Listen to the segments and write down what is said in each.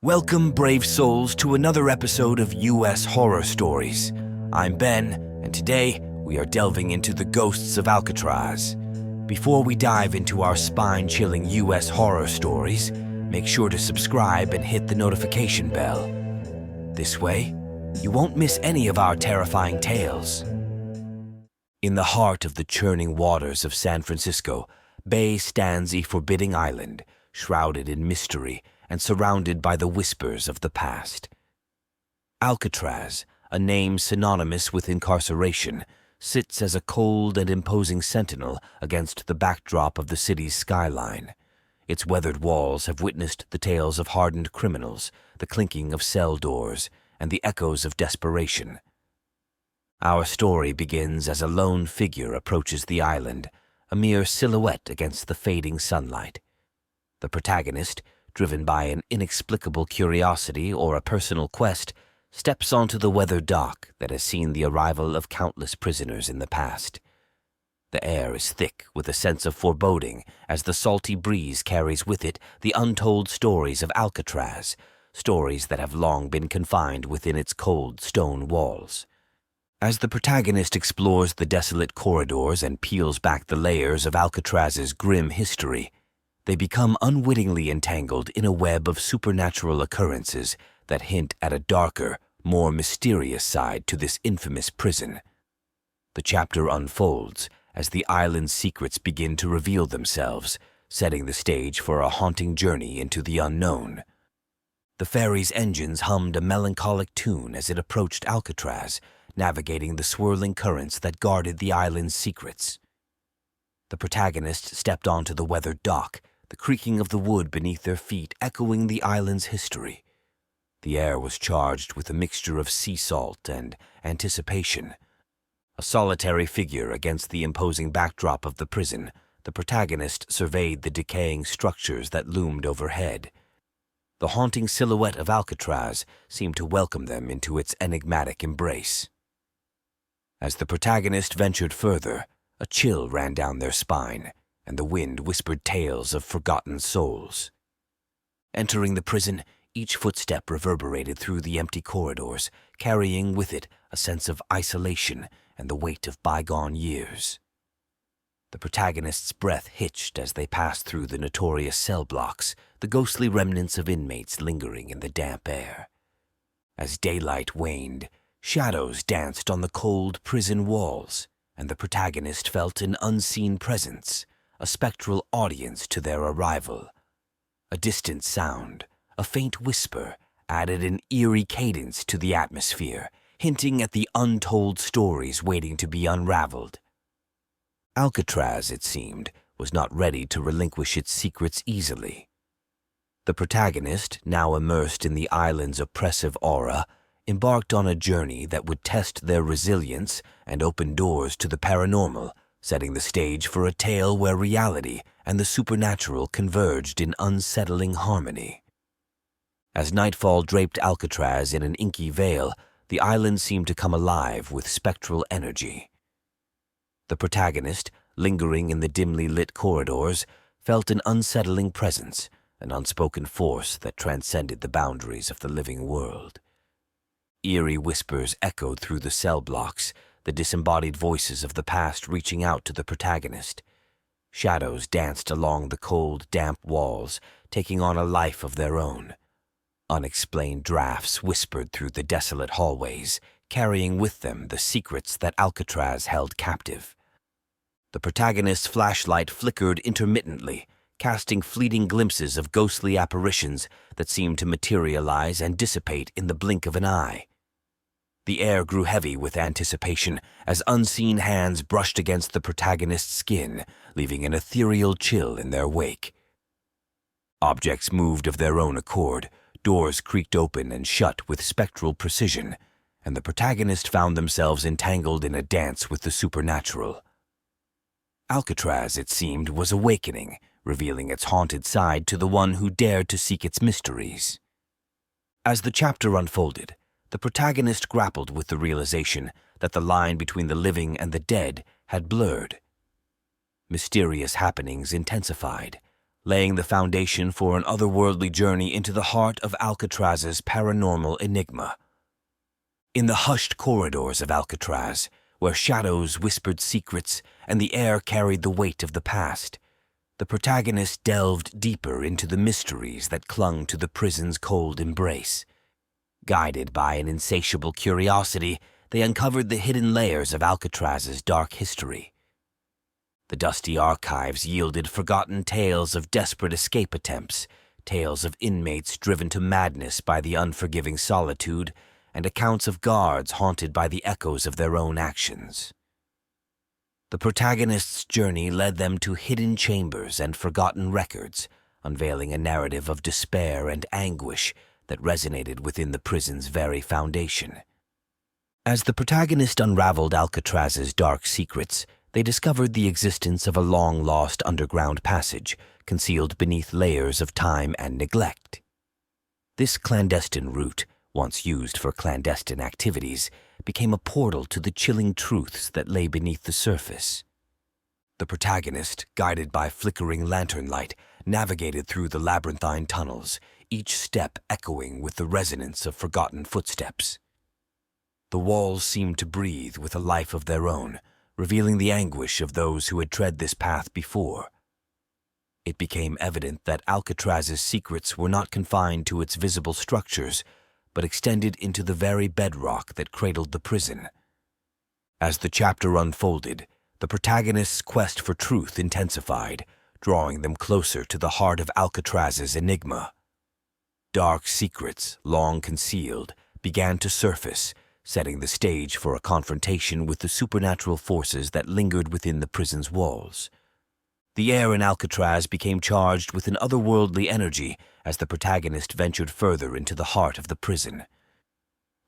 Welcome, brave souls, to another episode of U.S. Horror Stories. I'm Ben, and today we are delving into the ghosts of Alcatraz. Before we dive into our spine-chilling U.S. horror stories, make sure to subscribe and hit the notification bell. This way, you won't miss any of our terrifying tales. In the heart of the churning waters of San Francisco Bay stands a forbidding island, shrouded in mystery and surrounded by the whispers of the past. Alcatraz, a name synonymous with incarceration, sits as a cold and imposing sentinel against the backdrop of the city's skyline. Its weathered walls have witnessed the tales of hardened criminals, the clinking of cell doors, and the echoes of desperation. Our story begins as a lone figure approaches the island, a mere silhouette against the fading sunlight. The protagonist, driven by an inexplicable curiosity or a personal quest, steps onto the weathered dock that has seen the arrival of countless prisoners in the past. The air is thick with a sense of foreboding as the salty breeze carries with it the untold stories of Alcatraz, stories that have long been confined within its cold stone walls. As the protagonist explores the desolate corridors and peels back the layers of Alcatraz's grim history, they become unwittingly entangled in a web of supernatural occurrences that hint at a darker, more mysterious side to this infamous prison. The chapter unfolds as the island's secrets begin to reveal themselves, setting the stage for a haunting journey into the unknown. The ferry's engines hummed a melancholic tune as it approached Alcatraz, navigating the swirling currents that guarded the island's secrets. The protagonist stepped onto the weathered dock, the creaking of the wood beneath their feet echoing the island's history. The air was charged with a mixture of sea salt and anticipation. A solitary figure against the imposing backdrop of the prison, the protagonist surveyed the decaying structures that loomed overhead. The haunting silhouette of Alcatraz seemed to welcome them into its enigmatic embrace. As the protagonist ventured further, a chill ran down their spine, and the wind whispered tales of forgotten souls. Entering the prison, each footstep reverberated through the empty corridors, carrying with it a sense of isolation and the weight of bygone years. The protagonist's breath hitched as they passed through the notorious cell blocks, the ghostly remnants of inmates lingering in the damp air. As daylight waned, shadows danced on the cold prison walls, and the protagonist felt an unseen presence, a spectral audience to their arrival. A distant sound, a faint whisper, added an eerie cadence to the atmosphere, hinting at the untold stories waiting to be unraveled. Alcatraz, it seemed, was not ready to relinquish its secrets easily. The protagonist, now immersed in the island's oppressive aura, embarked on a journey that would test their resilience and open doors to the paranormal, setting the stage for a tale where reality and the supernatural converged in unsettling harmony. As nightfall draped Alcatraz in an inky veil, the island seemed to come alive with spectral energy. The protagonist, lingering in the dimly lit corridors, felt an unsettling presence, an unspoken force that transcended the boundaries of the living world. Eerie whispers echoed through the cell blocks, the disembodied voices of the past reaching out to the protagonist. Shadows danced along the cold, damp walls, taking on a life of their own. Unexplained drafts whispered through the desolate hallways, carrying with them the secrets that Alcatraz held captive. The protagonist's flashlight flickered intermittently, casting fleeting glimpses of ghostly apparitions that seemed to materialize and dissipate in the blink of an eye. The air grew heavy with anticipation as unseen hands brushed against the protagonist's skin, leaving an ethereal chill in their wake. Objects moved of their own accord, doors creaked open and shut with spectral precision, and the protagonist found themselves entangled in a dance with the supernatural. Alcatraz, it seemed, was awakening, revealing its haunted side to the one who dared to seek its mysteries. As the chapter unfolded, the protagonist grappled with the realization that the line between the living and the dead had blurred. Mysterious happenings intensified, laying the foundation for an otherworldly journey into the heart of Alcatraz's paranormal enigma. In the hushed corridors of Alcatraz, where shadows whispered secrets and the air carried the weight of the past, the protagonist delved deeper into the mysteries that clung to the prison's cold embrace. Guided by an insatiable curiosity, they uncovered the hidden layers of Alcatraz's dark history. The dusty archives yielded forgotten tales of desperate escape attempts, tales of inmates driven to madness by the unforgiving solitude, and accounts of guards haunted by the echoes of their own actions. The protagonist's journey led them to hidden chambers and forgotten records, unveiling a narrative of despair and anguish that resonated within the prison's very foundation. As the protagonist unraveled Alcatraz's dark secrets, they discovered the existence of a long-lost underground passage concealed beneath layers of time and neglect. This clandestine route, once used for clandestine activities, became a portal to the chilling truths that lay beneath the surface. The protagonist, guided by flickering lantern light, navigated through the labyrinthine tunnels, each step echoing with the resonance of forgotten footsteps. The walls seemed to breathe with a life of their own, revealing the anguish of those who had tread this path before. It became evident that Alcatraz's secrets were not confined to its visible structures, but extended into the very bedrock that cradled the prison. As the chapter unfolded, the protagonist's quest for truth intensified, drawing them closer to the heart of Alcatraz's enigma. Dark secrets, long concealed, began to surface, setting the stage for a confrontation with the supernatural forces that lingered within the prison's walls. The air in Alcatraz became charged with an otherworldly energy as the protagonist ventured further into the heart of the prison.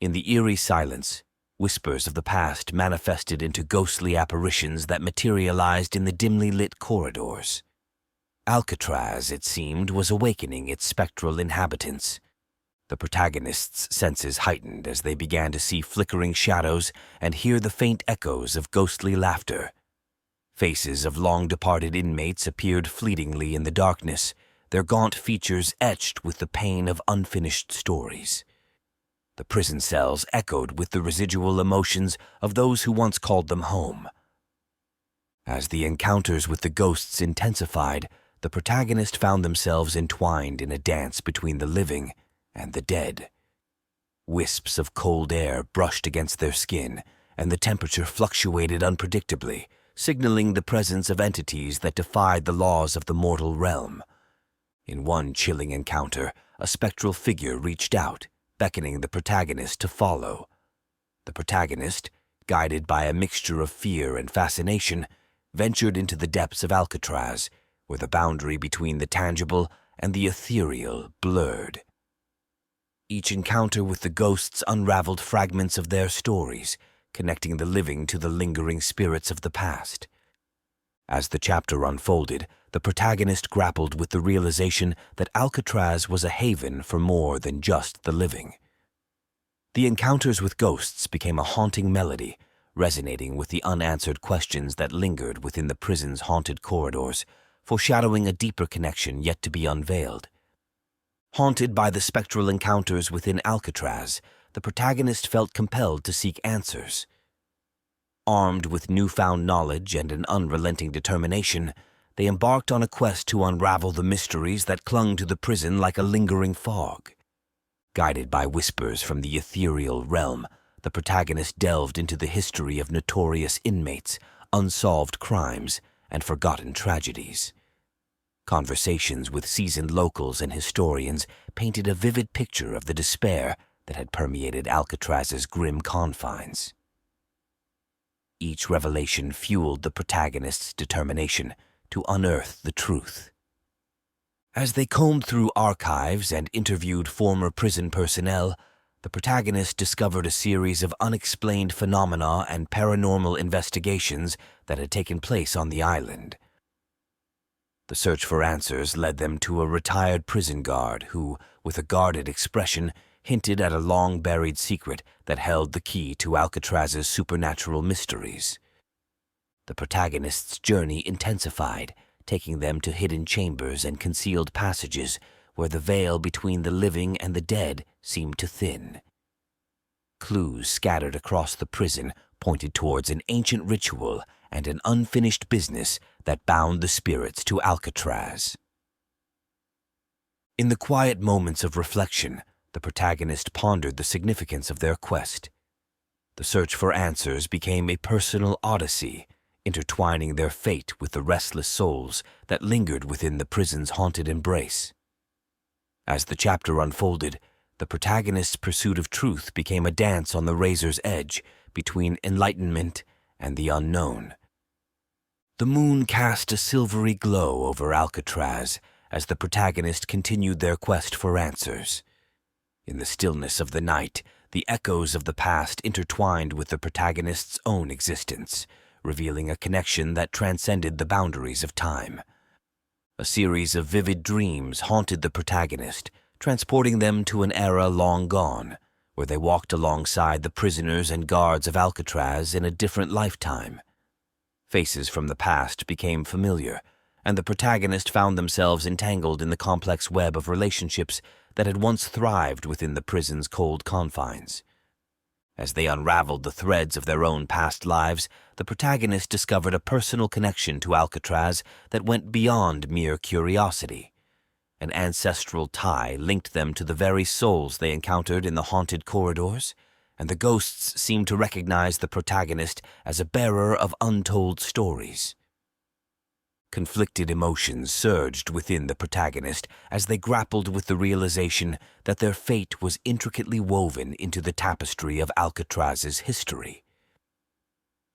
In the eerie silence, whispers of the past manifested into ghostly apparitions that materialized in the dimly lit corridors. Alcatraz, it seemed, was awakening its spectral inhabitants. The protagonist's senses heightened as they began to see flickering shadows and hear the faint echoes of ghostly laughter. Faces of long-departed inmates appeared fleetingly in the darkness, their gaunt features etched with the pain of unfinished stories. The prison cells echoed with the residual emotions of those who once called them home. As the encounters with the ghosts intensified, the protagonist found themselves entwined in a dance between the living and the dead. Wisps of cold air brushed against their skin, and the temperature fluctuated unpredictably, signaling the presence of entities that defied the laws of the mortal realm. In one chilling encounter, a spectral figure reached out, beckoning the protagonist to follow. The protagonist, guided by a mixture of fear and fascination, ventured into the depths of Alcatraz, where the boundary between the tangible and the ethereal blurred. Each encounter with the ghosts unraveled fragments of their stories, connecting the living to the lingering spirits of the past. As the chapter unfolded, the protagonist grappled with the realization that Alcatraz was a haven for more than just the living. The encounters with ghosts became a haunting melody, resonating with the unanswered questions that lingered within the prison's haunted corridors, foreshadowing a deeper connection yet to be unveiled. Haunted by the spectral encounters within Alcatraz, the protagonist felt compelled to seek answers. Armed with newfound knowledge and an unrelenting determination, they embarked on a quest to unravel the mysteries that clung to the prison like a lingering fog. Guided by whispers from the ethereal realm, the protagonist delved into the history of notorious inmates, unsolved crimes, and forgotten tragedies. Conversations with seasoned locals and historians painted a vivid picture of the despair that had permeated Alcatraz's grim confines. Each revelation fueled the protagonist's determination to unearth the truth. As they combed through archives and interviewed former prison personnel, the protagonist discovered a series of unexplained phenomena and paranormal investigations that had taken place on the island. The search for answers led them to a retired prison guard who, with a guarded expression, hinted at a long-buried secret that held the key to Alcatraz's supernatural mysteries. The protagonist's journey intensified, taking them to hidden chambers and concealed passages where the veil between the living and the dead seemed to thin. Clues scattered across the prison pointed towards an ancient ritual and an unfinished business that bound the spirits to Alcatraz. In the quiet moments of reflection, the protagonist pondered the significance of their quest. The search for answers became a personal odyssey, intertwining their fate with the restless souls that lingered within the prison's haunted embrace. As the chapter unfolded, the protagonist's pursuit of truth became a dance on the razor's edge between enlightenment and the unknown. The moon cast a silvery glow over Alcatraz as the protagonist continued their quest for answers. In the stillness of the night, the echoes of the past intertwined with the protagonist's own existence, revealing a connection that transcended the boundaries of time. A series of vivid dreams haunted the protagonist, transporting them to an era long gone, where they walked alongside the prisoners and guards of Alcatraz in a different lifetime. Faces from the past became familiar, and the protagonist found themselves entangled in the complex web of relationships that had once thrived within the prison's cold confines. As they unraveled the threads of their own past lives, the protagonist discovered a personal connection to Alcatraz that went beyond mere curiosity. An ancestral tie linked them to the very souls they encountered in the haunted corridors, and the ghosts seemed to recognize the protagonist as a bearer of untold stories. Conflicted emotions surged within the protagonist as they grappled with the realization that their fate was intricately woven into the tapestry of Alcatraz's history.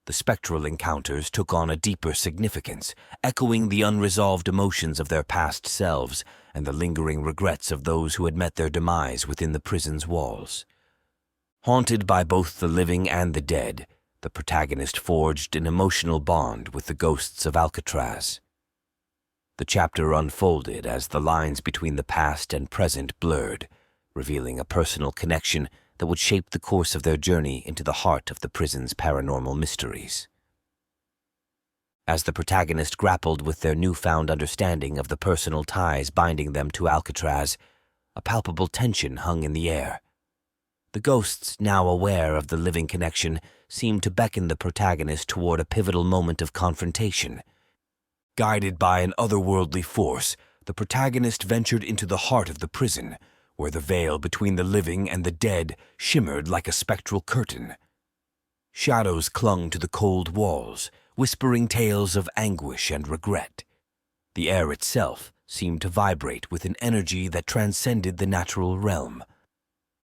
The spectral encounters took on a deeper significance, echoing the unresolved emotions of their past selves and the lingering regrets of those who had met their demise within the prison's walls. Haunted by both the living and the dead, the protagonist forged an emotional bond with the ghosts of Alcatraz. The chapter unfolded as the lines between the past and present blurred, revealing a personal connection that would shape the course of their journey into the heart of the prison's paranormal mysteries. As the protagonist grappled with their newfound understanding of the personal ties binding them to Alcatraz, a palpable tension hung in the air. The ghosts, now aware of the living connection, seemed to beckon the protagonist toward a pivotal moment of confrontation. Guided by an otherworldly force, the protagonist ventured into the heart of the prison, where the veil between the living and the dead shimmered like a spectral curtain. Shadows clung to the cold walls, whispering tales of anguish and regret. The air itself seemed to vibrate with an energy that transcended the natural realm.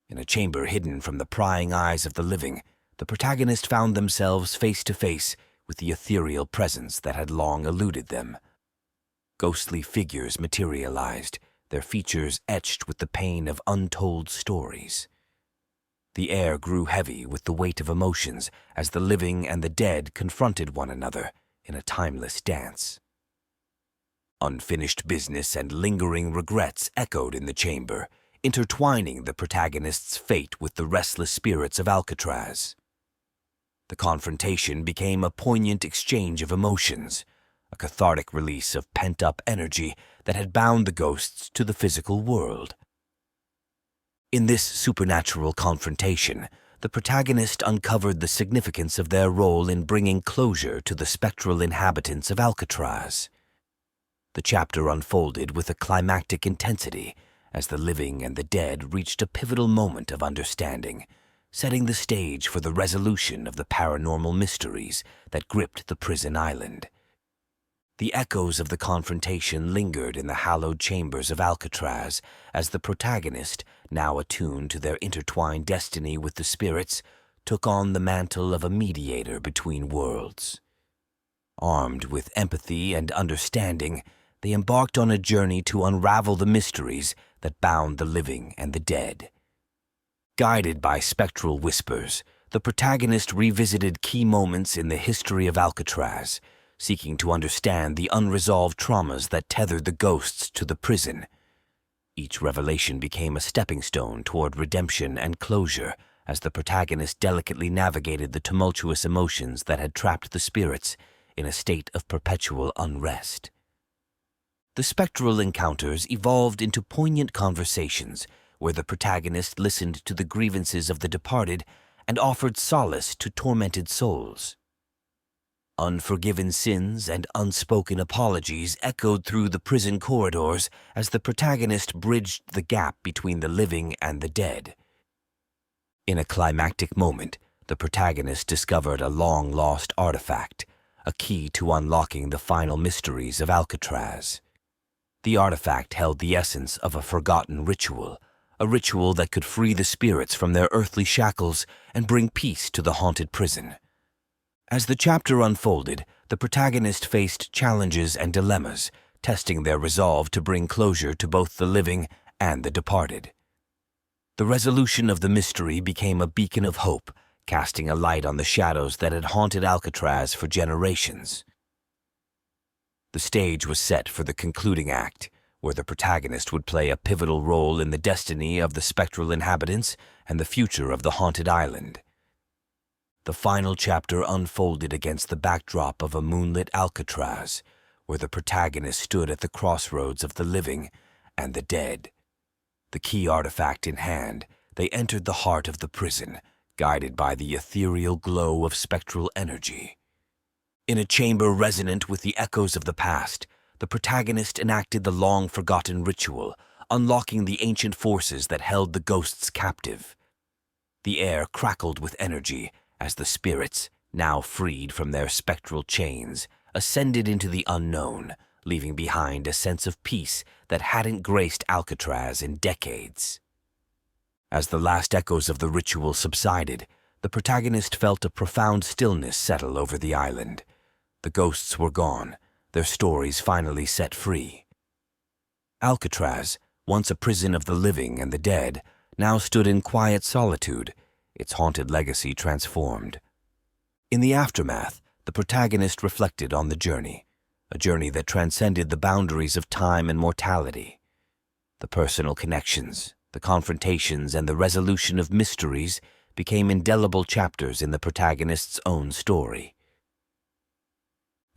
In a chamber hidden from the prying eyes of the living, the protagonist found themselves face to face with the ethereal presence that had long eluded them. Ghostly figures materialized, their features etched with the pain of untold stories. The air grew heavy with the weight of emotions as the living and the dead confronted one another in a timeless dance. Unfinished business and lingering regrets echoed in the chamber, intertwining the protagonist's fate with the restless spirits of Alcatraz. The confrontation became a poignant exchange of emotions, a cathartic release of pent-up energy that had bound the ghosts to the physical world. In this supernatural confrontation, the protagonist uncovered the significance of their role in bringing closure to the spectral inhabitants of Alcatraz. The chapter unfolded with a climactic intensity as the living and the dead reached a pivotal moment of understanding, setting the stage for the resolution of the paranormal mysteries that gripped the prison island. The echoes of the confrontation lingered in the hallowed chambers of Alcatraz as the protagonist, now attuned to their intertwined destiny with the spirits, took on the mantle of a mediator between worlds. Armed with empathy and understanding, they embarked on a journey to unravel the mysteries that bound the living and the dead. Guided by spectral whispers, the protagonist revisited key moments in the history of Alcatraz, seeking to understand the unresolved traumas that tethered the ghosts to the prison. Each revelation became a stepping stone toward redemption and closure as the protagonist delicately navigated the tumultuous emotions that had trapped the spirits in a state of perpetual unrest. The spectral encounters evolved into poignant conversations where the protagonist listened to the grievances of the departed and offered solace to tormented souls. Unforgiven sins and unspoken apologies echoed through the prison corridors as the protagonist bridged the gap between the living and the dead. In a climactic moment, the protagonist discovered a long-lost artifact, a key to unlocking the final mysteries of Alcatraz. The artifact held the essence of a forgotten ritual, a ritual that could free the spirits from their earthly shackles and bring peace to the haunted prison. As the chapter unfolded, the protagonist faced challenges and dilemmas, testing their resolve to bring closure to both the living and the departed. The resolution of the mystery became a beacon of hope, casting a light on the shadows that had haunted Alcatraz for generations. The stage was set for the concluding act, where the protagonist would play a pivotal role in the destiny of the spectral inhabitants and the future of the haunted island. The final chapter unfolded against the backdrop of a moonlit Alcatraz, where the protagonist stood at the crossroads of the living and the dead. The key artifact in hand, they entered the heart of the prison, guided by the ethereal glow of spectral energy. In a chamber resonant with the echoes of the past, the protagonist enacted the long-forgotten ritual, unlocking the ancient forces that held the ghosts captive. The air crackled with energy as the spirits, now freed from their spectral chains, ascended into the unknown, leaving behind a sense of peace that hadn't graced Alcatraz in decades. As the last echoes of the ritual subsided, the protagonist felt a profound stillness settle over the island. The ghosts were gone, their stories finally set free. Alcatraz, once a prison of the living and the dead, now stood in quiet solitude, its haunted legacy transformed. In the aftermath, the protagonist reflected on the journey, a journey that transcended the boundaries of time and mortality. The personal connections, the confrontations, and the resolution of mysteries became indelible chapters in the protagonist's own story.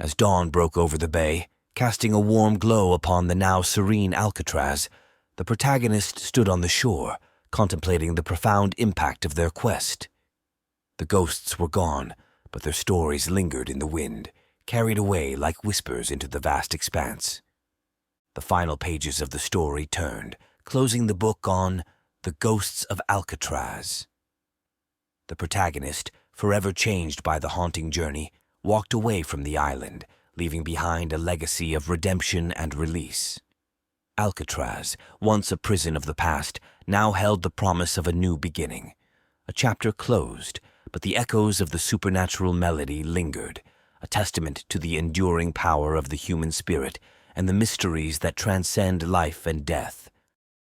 As dawn broke over the bay, casting a warm glow upon the now serene Alcatraz, the protagonist stood on the shore, contemplating the profound impact of their quest. The ghosts were gone, but their stories lingered in the wind, carried away like whispers into the vast expanse. The final pages of the story turned, closing the book on the ghosts of Alcatraz. The protagonist, forever changed by the haunting journey, walked away from the island, leaving behind a legacy of redemption and release. Alcatraz, once a prison of the past, now held the promise of a new beginning. A chapter closed, but the echoes of the supernatural melody lingered, a testament to the enduring power of the human spirit and the mysteries that transcend life and death.